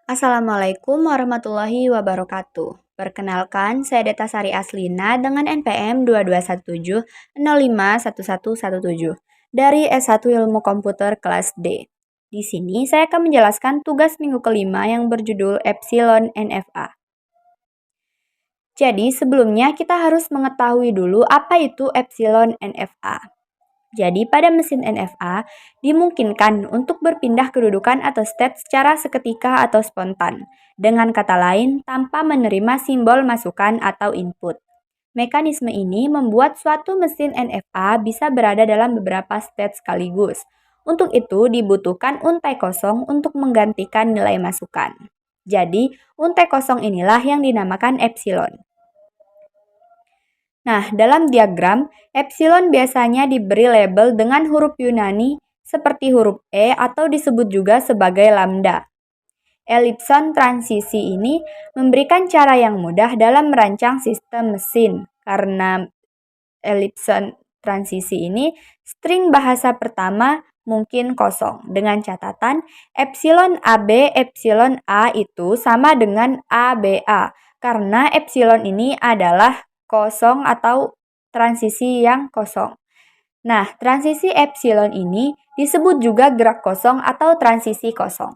Assalamualaikum warahmatullahi wabarakatuh. Perkenalkan, saya Deta Sari Aslina dengan NPM 2217051117 dari S1 Ilmu Komputer kelas D. Di sini saya akan menjelaskan tugas minggu kelima yang berjudul Epsilon NFA. Jadi sebelumnya kita harus mengetahui dulu apa itu Epsilon NFA. Jadi pada mesin NFA dimungkinkan untuk berpindah kedudukan atau state secara seketika atau spontan. Dengan kata lain, tanpa menerima simbol masukan atau input. Mekanisme ini membuat suatu mesin NFA bisa berada dalam beberapa state sekaligus. Untuk itu dibutuhkan untai kosong untuk menggantikan nilai masukan. Jadi, untai kosong inilah yang dinamakan epsilon. Nah, dalam diagram, epsilon biasanya diberi label dengan huruf Yunani seperti huruf E atau disebut juga sebagai lambda. Elipson transisi ini memberikan cara yang mudah dalam merancang sistem mesin karena elipson transisi ini string bahasa pertama mungkin kosong dengan catatan epsilon AB epsilon A itu sama dengan ABA karena epsilon ini adalah kosong atau transisi yang kosong. Nah, transisi epsilon ini disebut juga gerak kosong atau transisi kosong.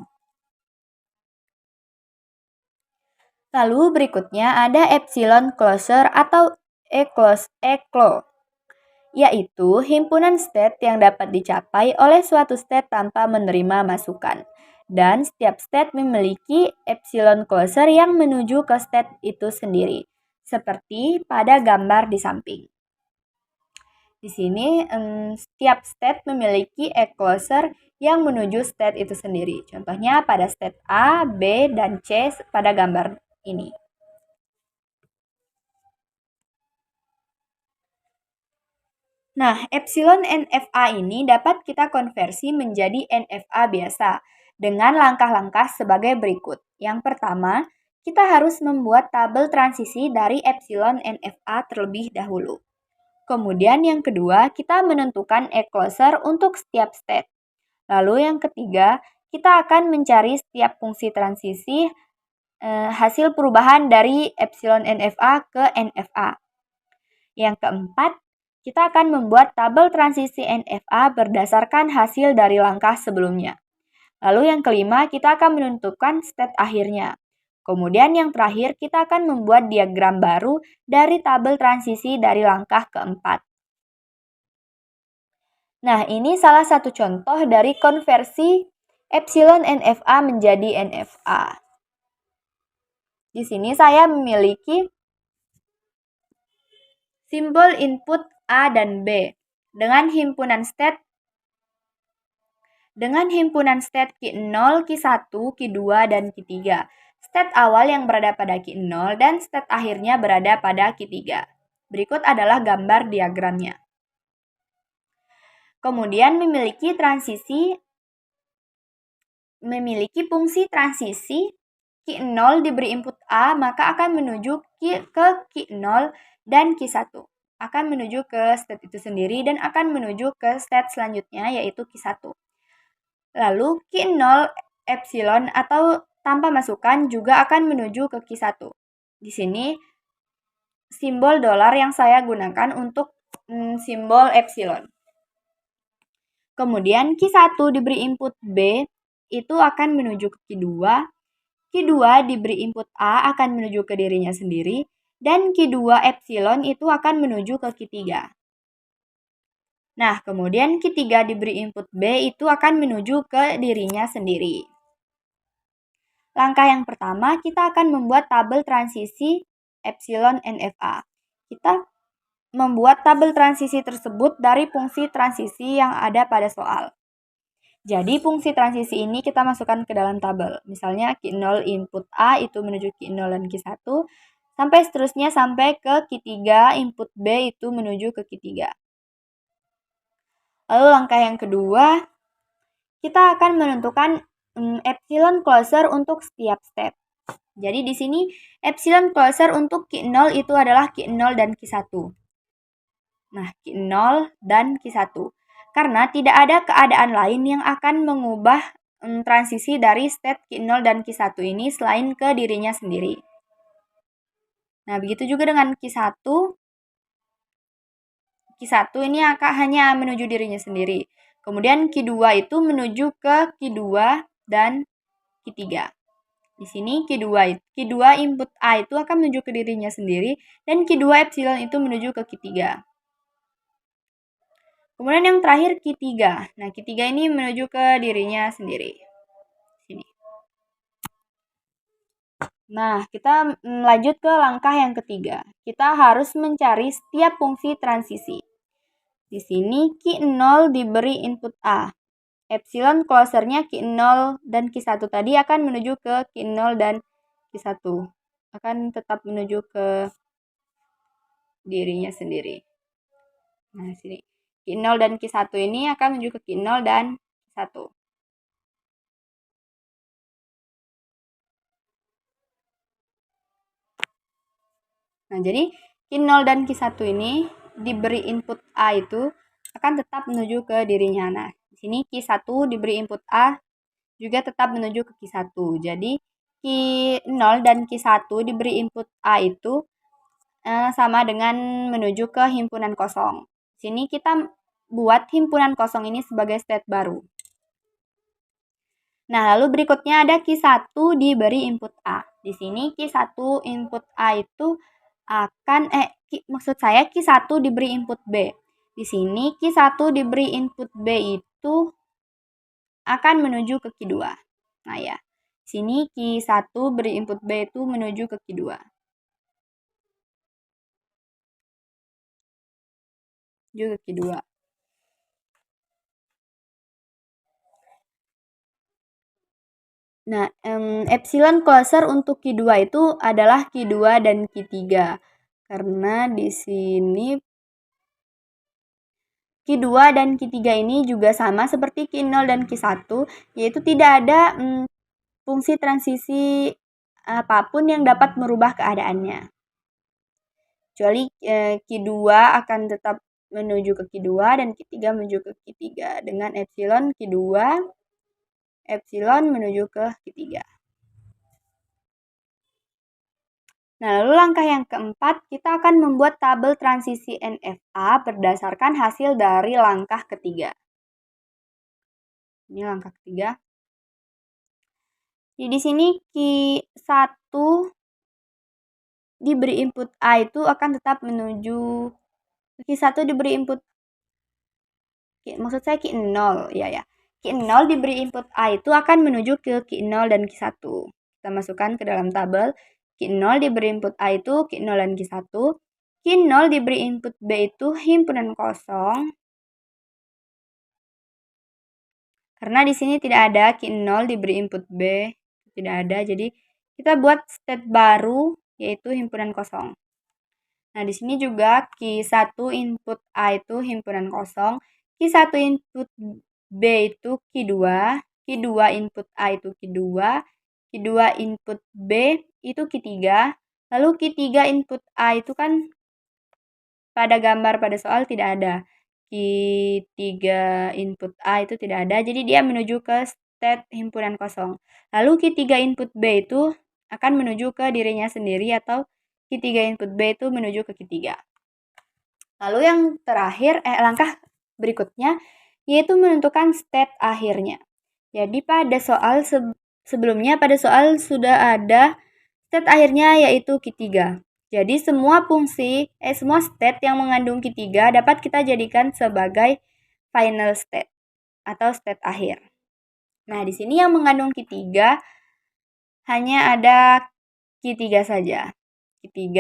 Lalu berikutnya ada epsilon closure atau ECLO, yaitu himpunan state yang dapat dicapai oleh suatu state tanpa menerima masukan. Dan setiap state memiliki epsilon closure yang menuju ke state itu sendiri, seperti pada gambar di samping. Di sini setiap state memiliki e-closure yang menuju state itu sendiri. Contohnya pada state A, B, dan C pada gambar ini. Nah, epsilon NFA ini dapat kita konversi menjadi NFA biasa dengan langkah-langkah sebagai berikut. Yang pertama, kita harus membuat tabel transisi dari epsilon NFA terlebih dahulu. Kemudian yang kedua, kita menentukan e-closure untuk setiap state. Lalu yang ketiga, kita akan mencari setiap fungsi transisi hasil perubahan dari epsilon NFA ke NFA. Yang keempat, kita akan membuat tabel transisi NFA berdasarkan hasil dari langkah sebelumnya. Lalu yang kelima, kita akan menentukan state akhirnya. Kemudian yang terakhir, kita akan membuat diagram baru dari tabel transisi dari langkah keempat. Nah, ini salah satu contoh dari konversi epsilon NFA menjadi NFA. Di sini saya memiliki simbol input A dan B dengan himpunan state Q0, Q1, Q2, dan Q3. State awal yang berada pada Q0 dan state akhirnya berada pada Q3. Berikut adalah gambar diagramnya. Kemudian memiliki fungsi transisi Q0 diberi input A, maka akan menuju ke Q0 dan Q1. Akan menuju ke state itu sendiri dan akan menuju ke state selanjutnya yaitu Q1. Lalu Q0 epsilon atau tanpa masukan juga akan menuju ke Q1. Di sini simbol dolar yang saya gunakan untuk simbol epsilon. Kemudian Q1 diberi input B, itu akan menuju ke Q2. Q2 diberi input A akan menuju ke dirinya sendiri. Dan Q2 epsilon itu akan menuju ke Q3. Nah, kemudian Q3 diberi input B itu akan menuju ke dirinya sendiri. Langkah yang pertama, kita akan membuat tabel transisi epsilon NFA. Kita membuat tabel transisi tersebut dari fungsi transisi yang ada pada soal. Jadi fungsi transisi ini kita masukkan ke dalam tabel. Misalnya Q0 input A itu menuju Q0 dan Q1. Sampai seterusnya sampai ke Q3 input B itu menuju ke Q3. Lalu langkah yang kedua, kita akan menentukan epsilon closure untuk setiap step. Jadi di sini epsilon closure untuk Q0 itu adalah Q0 dan Q1. Nah, Q0 dan Q1. Karena tidak ada keadaan lain yang akan mengubah transisi dari state Q0 dan Q1 ini selain ke dirinya sendiri. Nah, begitu juga dengan Q1. Q1 ini akan hanya menuju dirinya sendiri. Kemudian Q2 itu menuju ke Q2 dan Q3. Di sini Q2 input A itu akan menuju ke dirinya sendiri dan Q2 epsilon itu menuju ke Q3. Kemudian yang terakhir Q3. Nah, Q3 ini menuju ke dirinya sendiri. Sini. Nah, kita lanjut ke langkah yang ketiga. Kita harus mencari setiap fungsi transisi. Di sini Q0 diberi input A. Epsilon closernya Q0 dan Q1 tadi akan menuju ke Q0 dan Q1. Akan tetap menuju ke dirinya sendiri. Nah, sini. Q0 dan Q1 ini akan menuju ke Q0 dan Q1. Nah, jadi Q0 dan Q1 ini diberi input A itu akan tetap menuju ke dirinya. Nah, di sini Q1 diberi input A juga tetap menuju ke Q1. Jadi Q0 dan Q1 diberi input A itu sama dengan menuju ke himpunan kosong. Di sini kita buat himpunan kosong ini sebagai state baru. Nah, lalu berikutnya ada Q1 diberi input A. Di sini Q1 input A itu akan maksud saya Q1 diberi input B. Di sini Q1 diberi input B itu akan menuju ke Q2. Nah, ya. Sini Q1 beri input B itu menuju ke Q2. Juga Q2. Nah, epsilon closer untuk Q2 itu adalah Q2 dan Q3. Karena di sini Q2 dan Q3 ini juga sama seperti Q0 dan Q1, yaitu tidak ada fungsi transisi apapun yang dapat merubah keadaannya. Kecuali Q2 akan tetap menuju ke Q2 dan Q3 menuju ke Q3 dengan epsilon Q2 epsilon menuju ke Q3. Nah, lalu langkah yang keempat, kita akan membuat tabel transisi NFA berdasarkan hasil dari langkah ketiga. Ini langkah ketiga. Jadi di sini Q1 diberi input A itu akan tetap menuju Q1 diberi input maksud saya Q0 ya. Q0 diberi input A itu akan menuju ke Q0 dan Q1. Kita masukkan ke dalam tabel. Q0 diberi input A itu Q0 dan Q1. Q0 diberi input B itu himpunan kosong. Karena di sini tidak ada Q0 diberi input B, tidak ada. Jadi kita buat state baru yaitu himpunan kosong. Nah, di sini juga Q1 input A itu himpunan kosong, Q1 input B itu Q2, Q2 input A itu Q2, Q2 input B itu Q3, lalu Q3 input A itu kan pada gambar pada soal tidak ada. Q3 input A itu tidak ada, jadi dia menuju ke state himpunan kosong. Lalu Q3 input B itu akan menuju ke dirinya sendiri atau Q3 input B itu menuju ke Q3. Lalu yang terakhir, langkah berikutnya yaitu menentukan state akhirnya. Jadi pada soal sebelumnya pada soal sudah ada state akhirnya yaitu Q3. Jadi semua semua state yang mengandung Q3 dapat kita jadikan sebagai final state atau state akhir. Nah, di sini yang mengandung Q3 hanya ada Q3 saja. Q3,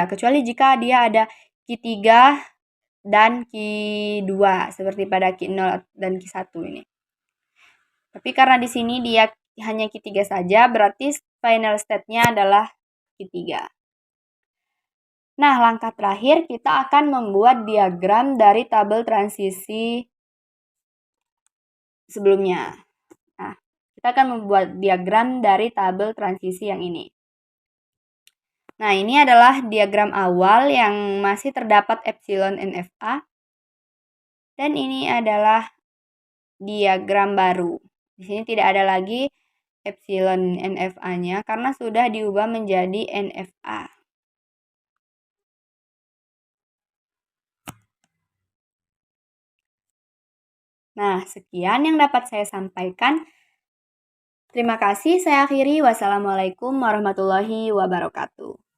kecuali jika dia ada Q3 dan Q2 seperti pada Q0 dan Q1 ini. Tapi karena di sini dia hanya Q3 saja, berarti final state-nya adalah Q3. Nah, langkah terakhir kita akan membuat diagram dari tabel transisi sebelumnya. Nah, kita akan membuat diagram dari tabel transisi yang ini. Nah, ini adalah diagram awal yang masih terdapat epsilon NFA. Dan ini adalah diagram baru. Di sini tidak ada lagi epsilon NFA-nya karena sudah diubah menjadi NFA. Nah, sekian yang dapat saya sampaikan. Terima kasih, saya akhiri. Wassalamualaikum warahmatullahi wabarakatuh.